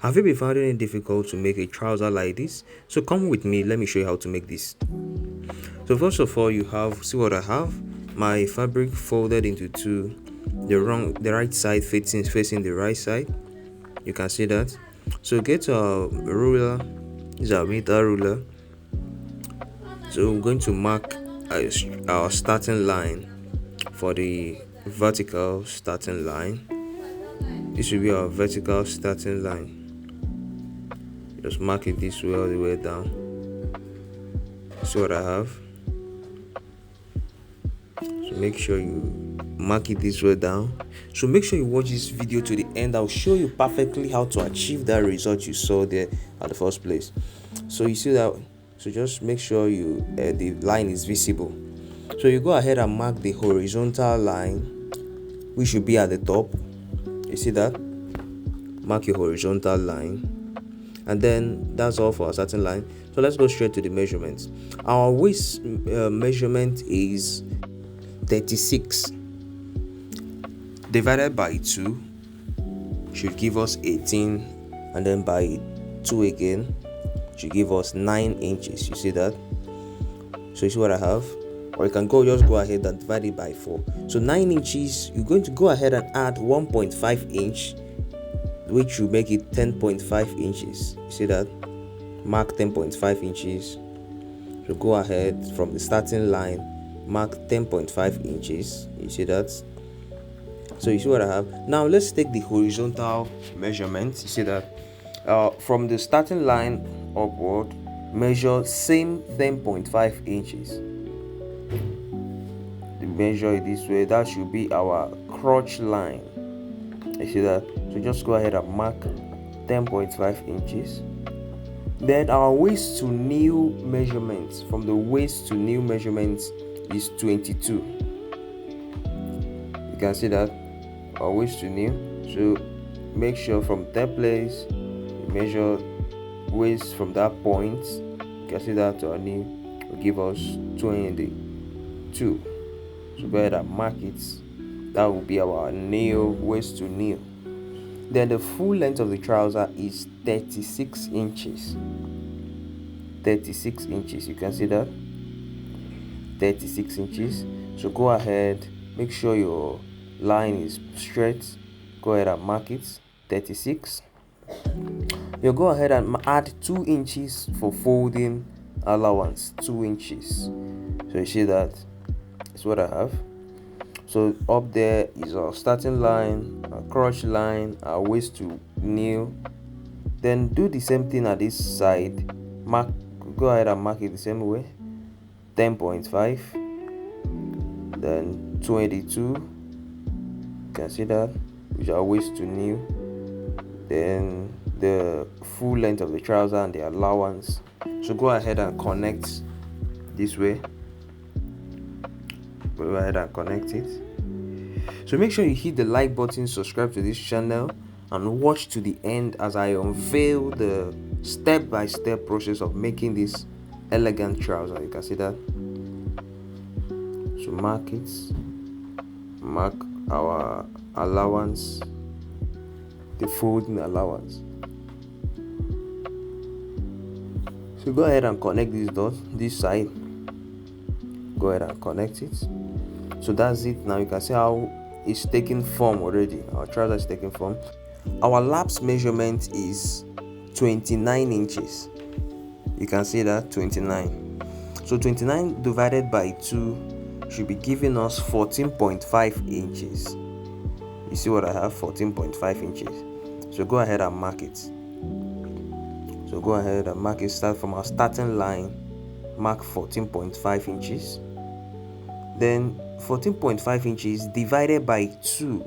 Have you been finding it difficult to make a trouser like this? So come with me, let me show you how to make this. So first of all, see what I have, my fabric folded into two, the right side facing the right side. You can see that. So get a ruler, this is our meter ruler. So we're going to mark our starting line for the vertical starting line. This will be our vertical starting line. Just mark it this way all the way down. See what I have? So make sure you mark it this way down. So make sure you watch this video to the end. I'll show you perfectly how to achieve that result you saw there at the first place. So you see that, so just make sure the line is visible. So you go ahead and mark the horizontal line, which should be at the top. You see that? Mark your horizontal line, and then that's all for our starting line. So let's go straight to the measurements. Our waist measurement is 36 divided by 2 should give us 18, and then by 2 again should give us 9 inches. You see that? So you see what I have? Or you can just go ahead and divide it by 4. So 9 inches, you're going to go ahead and add 1.5 inch, which will make it 10.5 inches. You see that? Mark 10.5 inches. So go ahead from the starting line, mark 10.5 inches. You see that? So you see what I have? Now let's take the horizontal measurement. You see that? From the starting line upward, measure same 10.5 inches. Measure it this way. That should be our crotch line. You see that? So just go ahead and mark 10.5 inches. Then our waist to knee measurements, from the waist to knee measurements, is 22. You can see that, our waist to knee. So make sure from that place you measure waist from that point. You can see that to our knee will give us 22. So go ahead and mark it. That will be our nail, waist to knee. Then the full length of the trouser is 36 inches. 36 inches, you can see that? 36 inches. So go ahead, make sure your line is straight. Go ahead and mark it, 36. You go ahead and add 2 inches for folding allowance, 2 inches. So you see that? That's what I have. So up there is our starting line, our crotch line, our waist to knee. Then do the same thing at this side. Go ahead and mark it the same way. 10.5. Then 22. You can see that, which are waist to knee. Then the full length of the trouser and the allowance. So go ahead and connect this way. Go ahead and connect it. So make sure you hit the like button, subscribe to this channel, and watch to the end as I unveil the step-by-step process of making this elegant trouser. You can see that. So mark it, mark our allowance, the folding allowance. So go ahead and connect this dot, this side. Go ahead and connect it. So that's it. Now you can see how it's taking form already. Our trouser is taking form. Our lapse measurement is 29 inches. You can see that, 29. So 29 divided by 2 should be giving us 14.5 inches. You see what I have? 14.5 inches. So go ahead and mark it. So go ahead and mark it. Start from our starting line, mark 14.5 inches. Then 14.5 inches divided by 2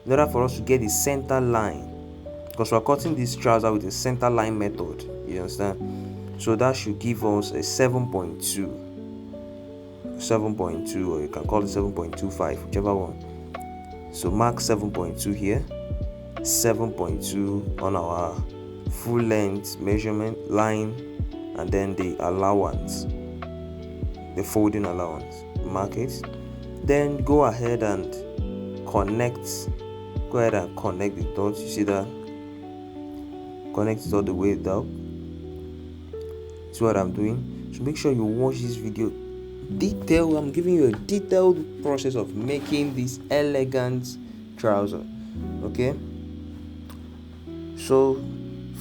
in order for us to get the center line, because we're cutting this trouser with the center line method. You understand? So that should give us a 7.2, or you can call it 7.25, whichever one. So mark 7.2 here, 7.2 on our full length measurement line, and then the allowance, the folding allowance. Mark it. Then go ahead and connect the dots. You see that? connect it all the way down. See what I'm doing? So make sure you watch this video detailed. I'm giving you a detailed process of making this elegant trouser. Okay, so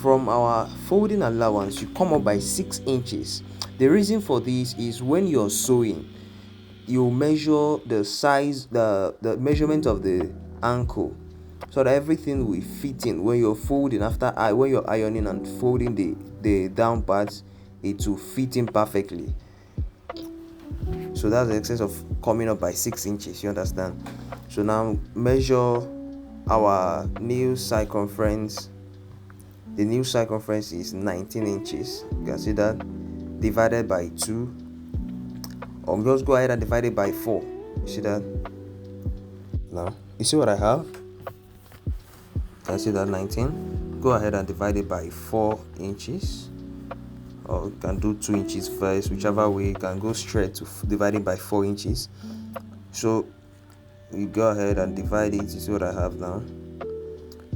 from our folding allowance, you come up by 6 inches. The reason for this is when you're sewing, you measure the size, the measurement of the ankle, so that everything will fit in. When you're folding, when you're ironing and folding the down parts, it will fit in perfectly. So that's the excess of coming up by 6 inches, you understand? So now measure our new circumference. The new circumference is 19 inches. You can see that, divided by 2, or just go ahead and divide it by 4. You see that? Now you see what I have? You can see that 19. Go ahead and divide it by 4 inches, or you can do 2 inches first, whichever way. You can go straight to dividing by 4 inches. So you go ahead and divide it. You see what I have now?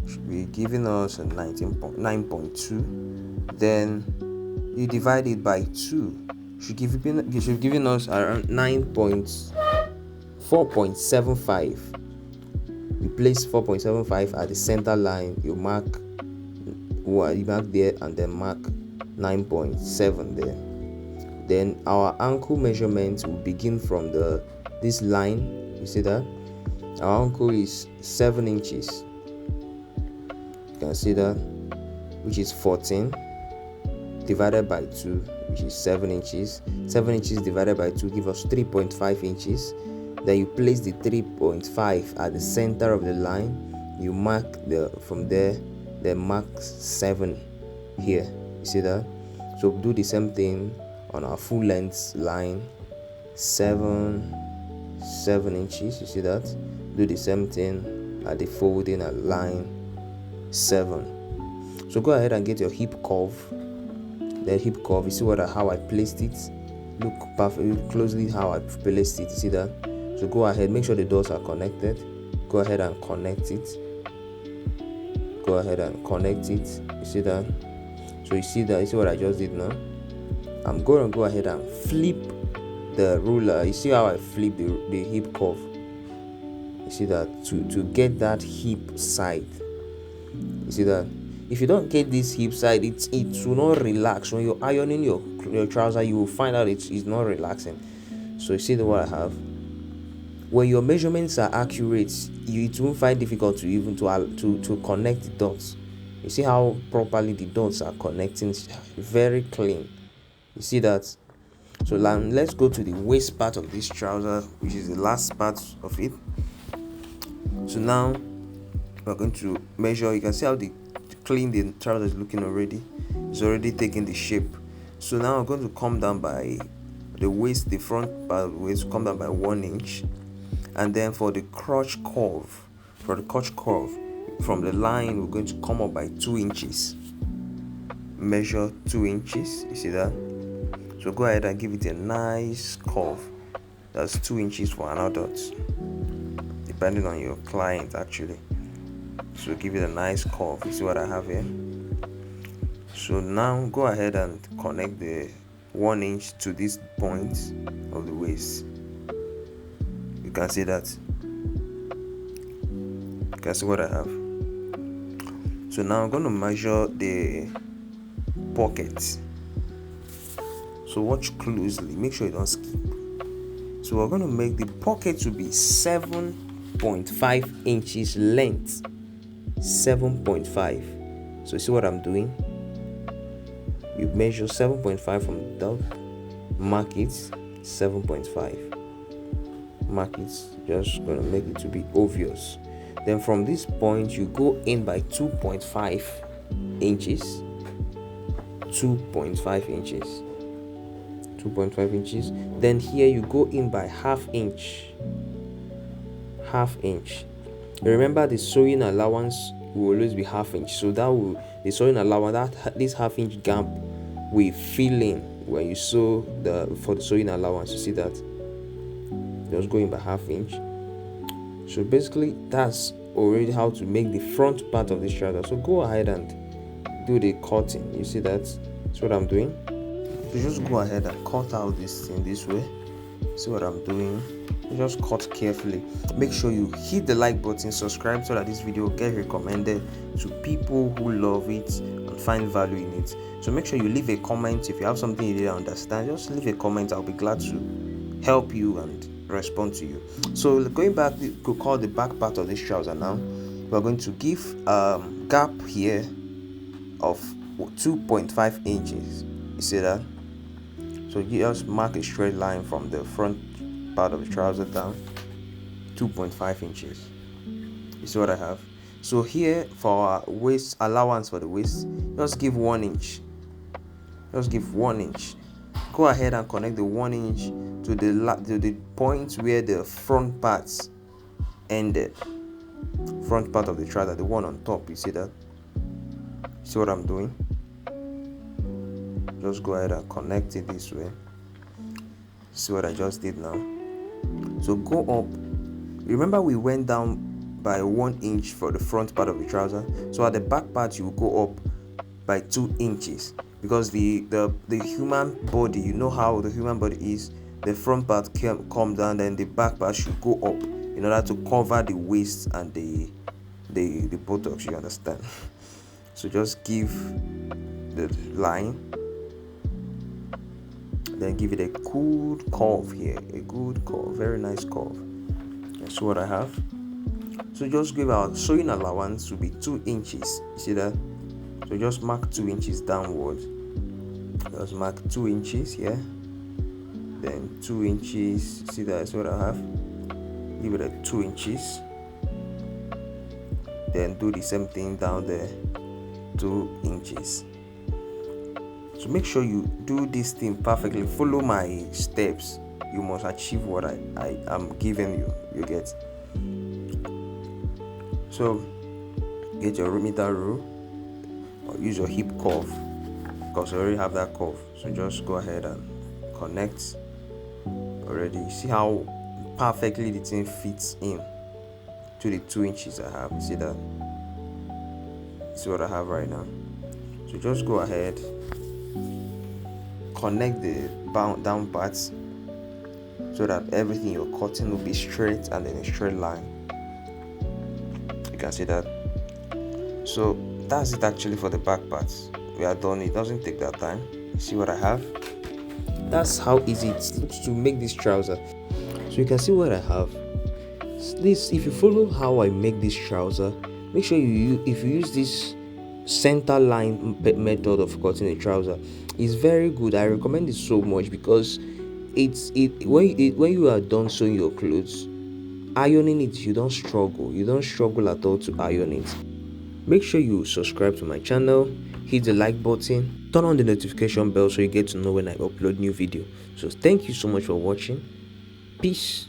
Should be giving us a 9.2. Then you divide it by 2. Should giving us around 4.75. You place 4.75 at the center line. You mark there, and then mark 9.7 there. Then our ankle measurement will begin from this line. You see that our ankle is 7 inches. You can see that, which is 14 divided by 2, which is 7 inches. 7 inches divided by 2 give us 3.5 inches. Then you place the 3.5 at the center of the line. You mark from there, then mark 7 here. You see that? So do the same thing on our full length line. 7 inches. You see that? Do the same thing at the folding at line 7. So go ahead and get your hip curve. The hip curve, you see how I placed it? Look closely how I placed it. You see that? So go ahead, make sure the dots are connected. Go ahead and connect it. Go ahead and connect it. You see that? So you see what I just did now? I'm going to go ahead and flip the ruler. You see how I flip the hip curve? You see that? To get that hip side. You see that? If you don't get this hip side, it will not relax. When you're ironing your trouser, you will find out it's not relaxing. So you see what I have? When your measurements are accurate, it won't find difficult to even to connect the dots. You see how properly the dots are connecting, very clean. You see that? So now let's go to the waist part of this trouser, which is the last part of it. So now we're going to measure. You can see how clean the trouser is looking already. It's already taking the shape. So now I'm going to come down by the waist, the front part of the waist, come down by 1 inch. And then for the crotch curve, from the line, we're going to come up by 2 inches. Measure 2 inches. You see that? So go ahead and give it a nice curve. That's 2 inches for an adult, depending on your client actually. So give it a nice curve. You see what I have here? So now go ahead and connect the 1 inch to this point of the waist. You can see that. You can see what I have. So now I'm going to measure the pocket. So watch closely, make sure you don't skip. So we're going to make the pocket to be 7.5 inches length. 7.5. So you see what I'm doing? You measure 7.5 from the top, mark it 7.5. Mark it, just gonna make it to be obvious. Then from this point you go in by 2.5 inches. 2.5 inches. 2.5 inches. Then here you go in by half inch. Remember, the sewing allowance will always be half inch. So the sewing allowance, this half inch gap will fill in when you sew for the sewing allowance. You see that? Just going by half inch. So basically that's already how to make the front part of this trouser. So go ahead and do the cutting. You see that? That's what I'm doing. So just go ahead and cut out this thing this way. See what I'm doing? Just cut carefully. Make sure you hit the like button, subscribe, so that this video get recommended to people who love it and find value in it. So make sure you leave a comment if you have something you didn't understand. Just leave a comment. I'll be glad to help you and respond to you. So going back, we could call the back part of this trouser now. We're going to give gap here of 2.5 inches. You see that? So you just mark a straight line from the front part of the trouser down 2.5 inches. You see what I have? So here for our waist allowance for the waist, just give 1 inch. Just give 1 inch. Go ahead and connect the 1 inch to the point where the front parts ended. Front part of the trouser, the one on top. You see that? See what I'm doing? Just go ahead and connect it this way. See what I just did now? So go up. Remember we went down by 1 inch for the front part of the trouser. So at the back part you will go up by 2 inches, because the human body, you know how the human body is. The front part can come down, then the back part should go up in order to cover the waist and the buttocks. You understand? So just give the line. Then give it a good curve here, a good curve, very nice curve. That's what I have. So just give our sewing allowance to be 2 inches. You see that? So just mark 2 inches downward. Just mark 2 inches here. Then 2 inches. See that? That's what I have. Give it a 2 inches. Then do the same thing down there, 2 inches. So make sure you do this thing perfectly. Follow my steps. You must achieve what I am giving you. You get? So get your meter rule or use your hip curve, because you already have that curve. So just go ahead and connect already. See how perfectly the thing fits in to the 2 inches I have. See that? See what I have right now. So just go ahead, connect the down parts so that everything you're cutting will be straight and in a straight line. You can see that. So that's it actually for the back parts. We are done. It doesn't take that time. See what I have? That's how easy it is to make this trouser. So you can see what I have. This, if you follow how I make this trouser, make sure if you use this center line method of cutting a trouser, it's very good. I recommend it so much, because when you are done sewing your clothes, ironing it, you don't struggle at all to iron it. Make sure you subscribe to my channel, hit the like button, turn on the notification bell so you get to know when I upload new video. So thank you so much for watching. Peace.